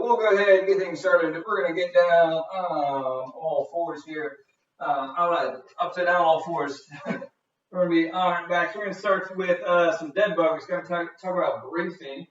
we'll go ahead and get things started. We're going to get down all fours here. Upside down all fours. We're going to be on our backs. We're going to start with some dead bugs. We're going to talk about bracing.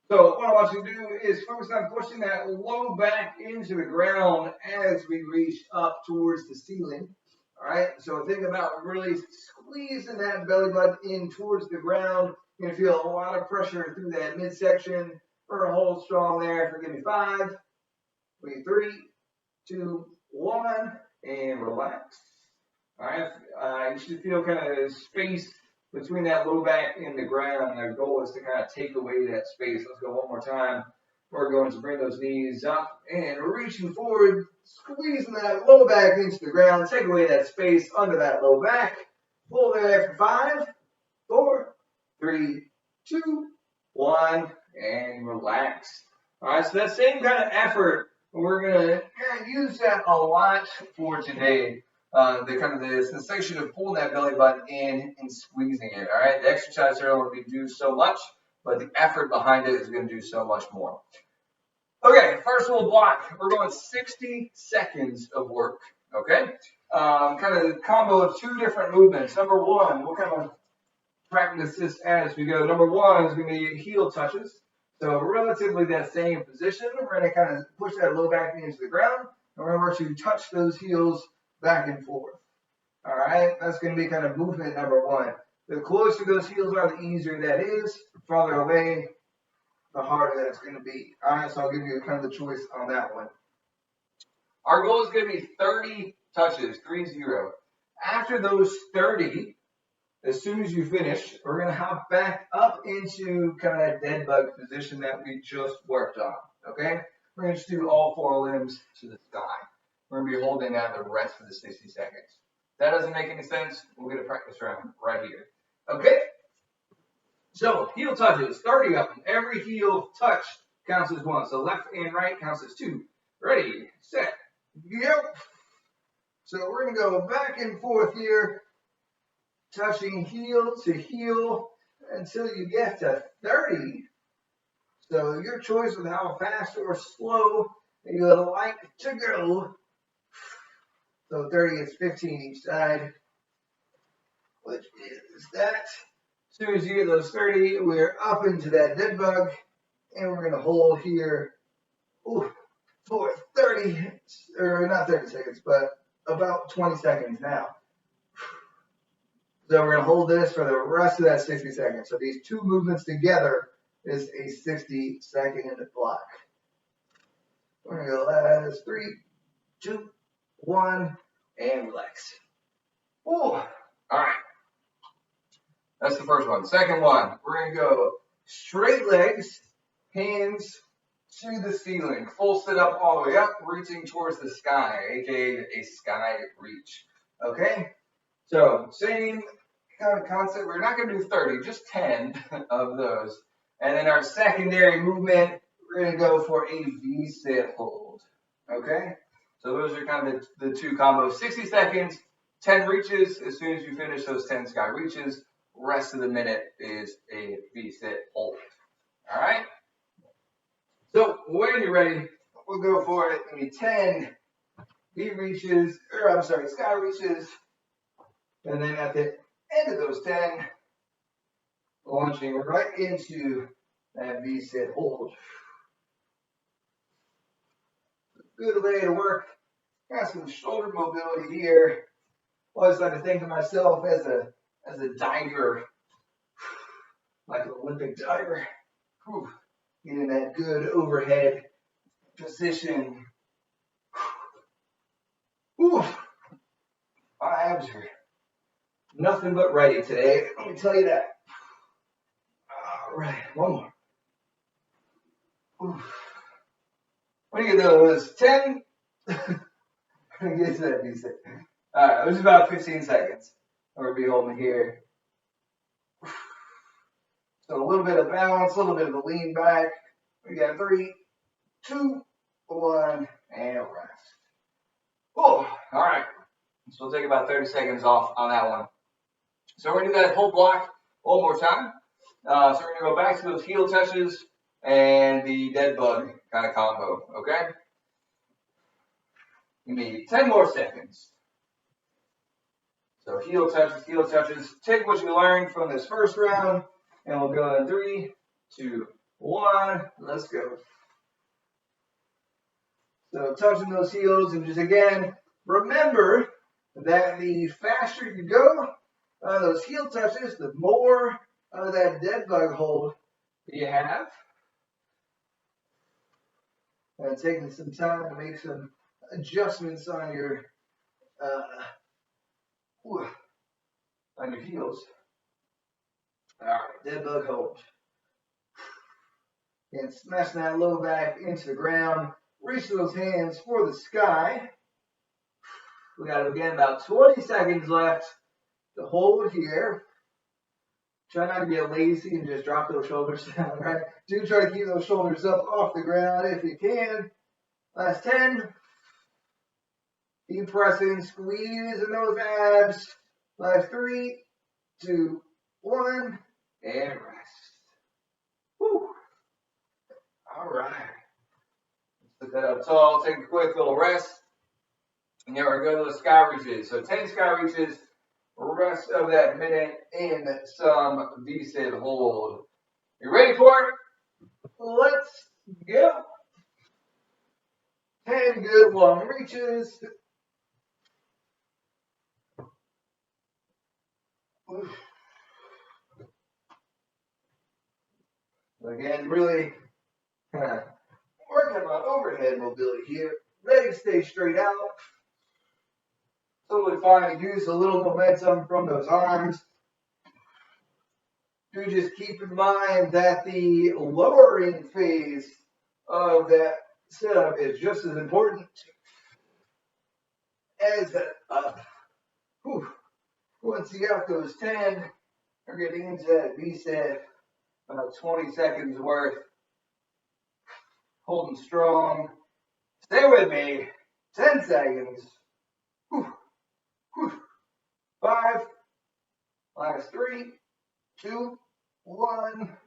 So what I want you to do is focus on pushing that low back into the ground as we reach up towards the ceiling. All right, so think about really squeezing that belly button in towards the ground. You're going to feel a lot of pressure through that midsection. We're going to hold strong there for, give me 5, 3, 2, 1, and relax. All right, you should feel kind of space between that low back and the ground. Our goal is to kind of take away that space. Let's go one more time. We're going to bring those knees up and reaching forward, squeezing that low back into the ground. Take away that space under that low back. Pull there for 5, 4, 3, 2, 1, and relax. All right, so that same kind of effort, we're going to use that a lot for today. The sensation of pulling that belly button in and squeezing it. All right, the exercise here will do so much, but the effort behind it is going to do so much more. Okay, first little block. We're going 60 seconds of work. Okay, kind of a combo of 2 different movements. Number 1, we'll kind of practice this as we go. Number 1 is going to be heel touches. So relatively that same position. We're going to kind of push that low back into the ground. And remember to touch those heels back and forth. All right, that's going to be kind of movement number 1. The closer those heels are, the easier that is. The farther away, the harder that's going to be. All right, so I'll give you kind of the choice on that one. Our goal is going to be 30 touches, 30. After those 30, as soon as you finish, we're going to hop back up into kind of that dead bug position that we just worked on. Okay, we're going to just do all 4 limbs to the sky. We're going to be holding that the rest of the 60 seconds. If that doesn't make any sense, we'll get a practice round right here. Okay? So, heel touches, 30 of them. Every heel touch counts as 1. So, left and right counts as 2. Ready, set, go. So, we're going to go back and forth here, touching heel to heel until you get to 30. So, your choice with how fast or slow you would like to go. So 30 is 15 each side, which is that. As soon as you get those 30, we're up into that dead bug, and we're going to hold here for 30, or not 30 seconds, but about 20 seconds now. So we're going to hold this for the rest of that 60 seconds. So these 2 movements together is a 60-second block. We're going to go last 3, 2, 1, and relax. All right. That's the first one. Second one, we're going to go straight legs, hands to the ceiling. Full sit up all the way up, reaching towards the sky, aka a sky reach. Okay? So, same kind of concept. We're not going to do 30, just 10 of those. And then our secondary movement, we're going to go for a V-sit hold. Okay? So those are kind of the 2 combos. 60 seconds, 10 reaches. As soon as you finish those 10 sky reaches, rest of the minute is a V-sit hold. All right? So when you're ready, we'll go for it. Maybe 10 sky reaches. And then at the end of those 10, launching right into that V-sit hold. Good way to work. Got some shoulder mobility here. Always like to think of myself as a diver, like an Olympic diver. Getting that good overhead position. My abs are nothing but ready today. Let me tell you that. All right, one more. When you get those 10, get to that V-sit. All right, it was about 15 seconds. We're going to be holding here. So a little bit of balance, a little bit of a lean back. We got 3, 2, 1, and rest. All right. So we'll take about 30 seconds off on that one. So we're going to do that whole block one more time. So we're going to go back to those heel touches and the dead bug kind of combo, okay? You need 10 more seconds. So heel touches, heel touches. Take what you learned from this first round, and we'll go in 3, 2, 1. Let's go. So touching those heels, and just again, remember that the faster you go, those heel touches, the more of that dead bug hold you have. And taking some time to make some adjustments on your heels. All right, dead bug hold. And smashing that low back into the ground. Reach those hands for the sky. We got again about 20 seconds left to hold here. Try not to get lazy and just drop those shoulders down, right? Do try to keep those shoulders up off the ground if you can. Last 10. Keep pressing, squeezing those abs. Last 3, 2, 1, and rest. Woo. All right. Let's put that up tall. Take a quick little rest. And now we're going to go to the sky reaches. So 10 sky reaches. Rest of that minute in some V-sit hold. You ready for it? Let's go. 10 good long reaches. Again, really working on overhead mobility here. Legs stay straight out. Totally fine to use a little momentum from those arms. Do just keep in mind that the lowering phase of that setup is just as important as the up. Once you got those 10, we're getting into that V-set, about 20 seconds worth. Holding strong. Stay with me. 10 seconds. 5, last 3, 2, 1,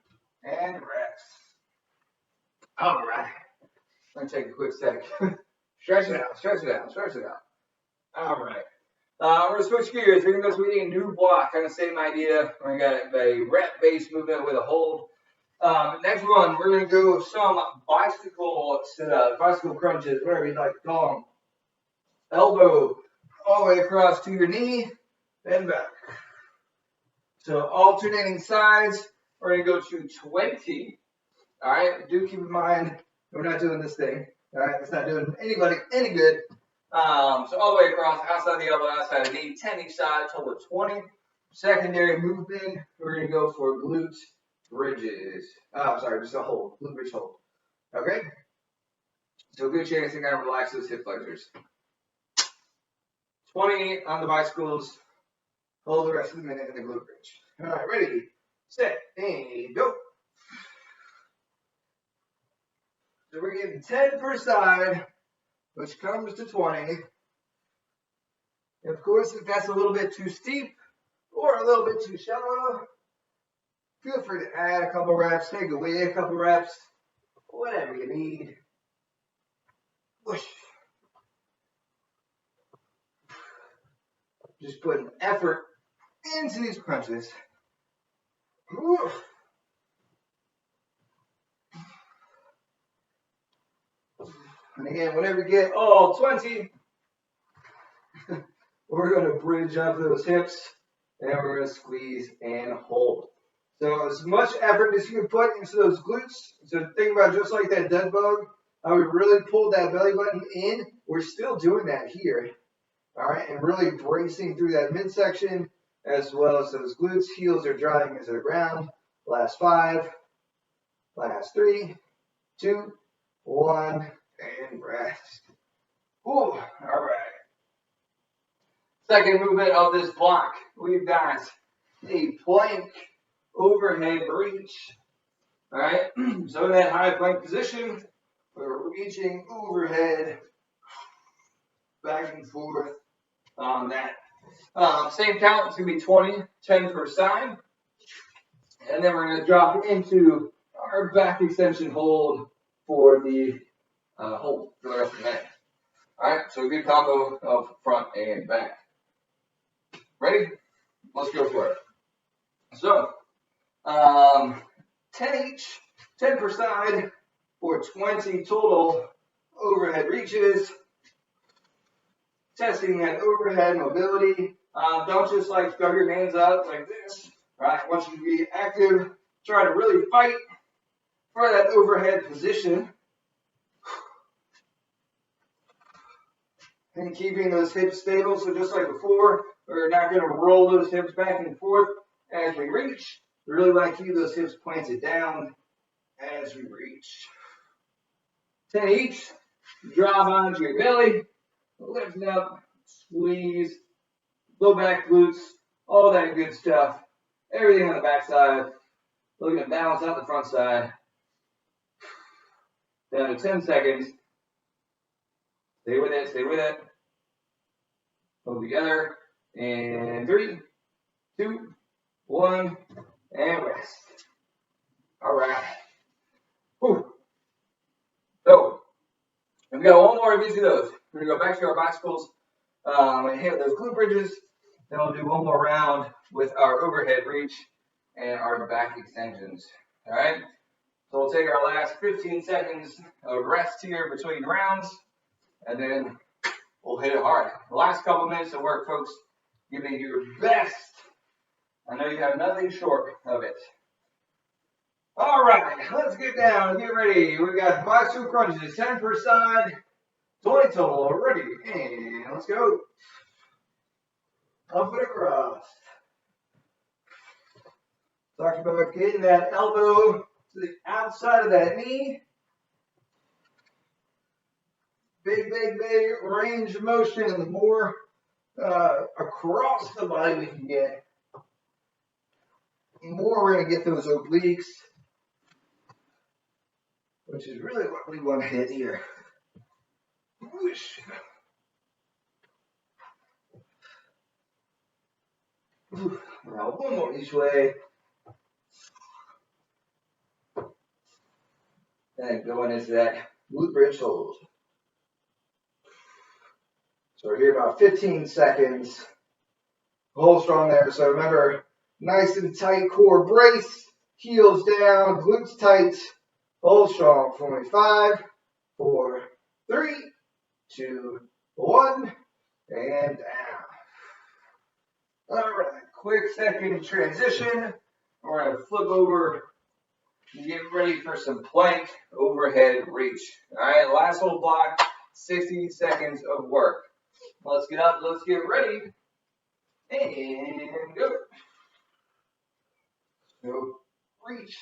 and rest. All right. Let me take a quick sec. Stretch it out, stretch it out, stretch it out. All right. We're going to switch gears. We're going to go to a new block. Kind of same idea. We got a rep-based movement with a hold. Next one, we're going to go some bicycle sit-ups, bicycle crunches, whatever you'd like to call them. Elbow all the way across to your knee, and back. So alternating sides, we're going to go to 20. All right, do keep in mind, we're not doing this thing. All right, it's not doing anybody any good. So all the way across, outside the elbow, outside the knee, 10 each side, total of 20. Secondary movement, we're going to go for Glute Bridges. Just a hold, Glute Bridge hold. Okay? So good chance to kind of relax those hip flexors. 20 on the bicycles. Hold the rest of the minute in the glute bridge. All right, ready, set, and go. So we're getting 10 per side, which comes to 20. And of course, if that's a little bit too steep or a little bit too shallow, feel free to add a couple reps, take away a couple reps, whatever you need. Whoosh. Just putting effort into these crunches. Oof. And again, whenever you get all 20, we're going to bridge up those hips, and we're going to squeeze and hold. So as much effort as you can put into those glutes. So think about just like that dead bug, how we really pulled that belly button in. We're still doing that here. All right, and really bracing through that midsection as well as those glutes. Heels are driving into the ground. Last 5, last 3, 2, 1, and rest. Ooh, all right. Second movement of this block, we've got a plank overhead reach. All right, so in that high plank position, we're reaching overhead, back and forth on that. Same count, it's going to be 20, 10 per side. And then we're going to drop into our back extension hold for the hold for the rest of the minute. All right, so a good combo of front and back. Ready? Let's go for it. So, 10 each, 10 per side for 20 total overhead reaches. Testing that overhead mobility. Don't just like throw your hands up like this, right? I want you to be active. Try to really fight for that overhead position. And keeping those hips stable. So just like before, we're not going to roll those hips back and forth as we reach. We really want to keep those hips pointed down as we reach. 10 each. Drop onto your belly. Lift up, squeeze, low back glutes, all that good stuff. Everything on the back side. Looking to balance out the front side. Down to 10 seconds. Stay with it, stay with it. Hold together. And 3, 2, 1, and rest. All right. Whew. So, we've got one more of each of those. We're going to go back to our bicycles and hit those glute bridges. Then we'll do one more round with our overhead reach and our back extensions. All right? So we'll take our last 15 seconds of rest here between rounds, and then we'll hit it hard. The last couple minutes of work, folks. Give me your best. I know you have nothing short of it. All right, let's get down. Get ready. We got bicycle crunches, 10 per side. 20 total, ready, and let's go. Up and across. Talked about getting that elbow to the outside of that knee. Big range of motion, and the more across the body we can get, the more we're going to get those obliques, which is really what we want to hit here. Whoosh. Now one more each way. And going into that glute bridge hold. So we're here about 15 seconds. Hold strong there. So remember, nice and tight core brace. Heels down, glutes tight. Hold strong. 5, 4, 3, 2, 1, and down. All right, quick second transition. We're going to flip over and get ready for some plank overhead reach. All right, last little block, 60 seconds of work. Let's get up, let's get ready, and go. So, reach.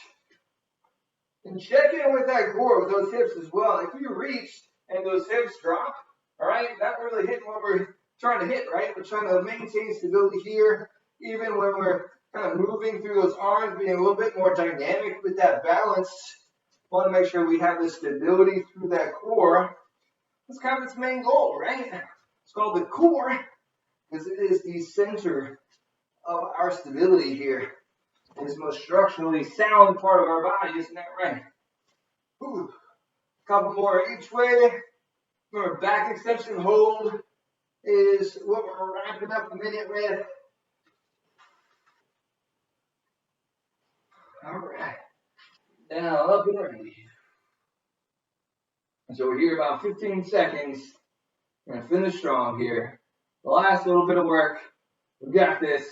And check in with that core, with those hips as well. If you reach and those hips drop, all right, not really hitting what we're trying to hit, right? We're trying to maintain stability here, even when we're kind of moving through those arms, being a little bit more dynamic with that balance. Want to make sure we have the stability through that core. That's kind of its main goal, right? It's called the core because it is the center of our stability here. It's the most structurally sound part of our body, isn't that right? Ooh. Couple more each way. Remember, back extension hold is what we're wrapping up the minute with. All right. Now up and ready. So we're here about 15 seconds. We're going to finish strong here. The last little bit of work. We got this.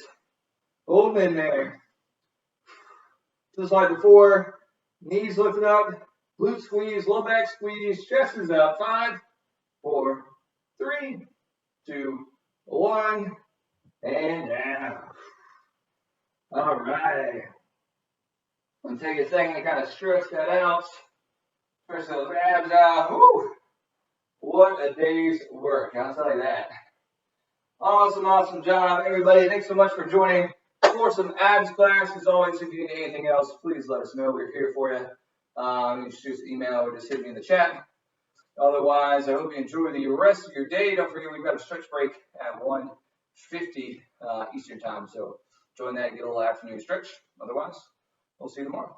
Hold in there. Just like before. Knees lifted up. Glute squeeze. Low back squeeze. Chest is up. 5, 4, 3, 2, 1. And down. All right. I'm going to take a second to kind of stretch that out. Stretch those abs out. Woo! What a day's work. I'll tell you that. Awesome job, everybody. Thanks so much for joining for some abs class. As always, if you need anything else, please let us know. We're here for you. You can just use email or just hit me in the chat. Otherwise, I hope you enjoy the rest of your day. Don't forget, we've got a stretch break at 1:50 Eastern time. So join that and get a little afternoon stretch. Otherwise, we'll see you tomorrow.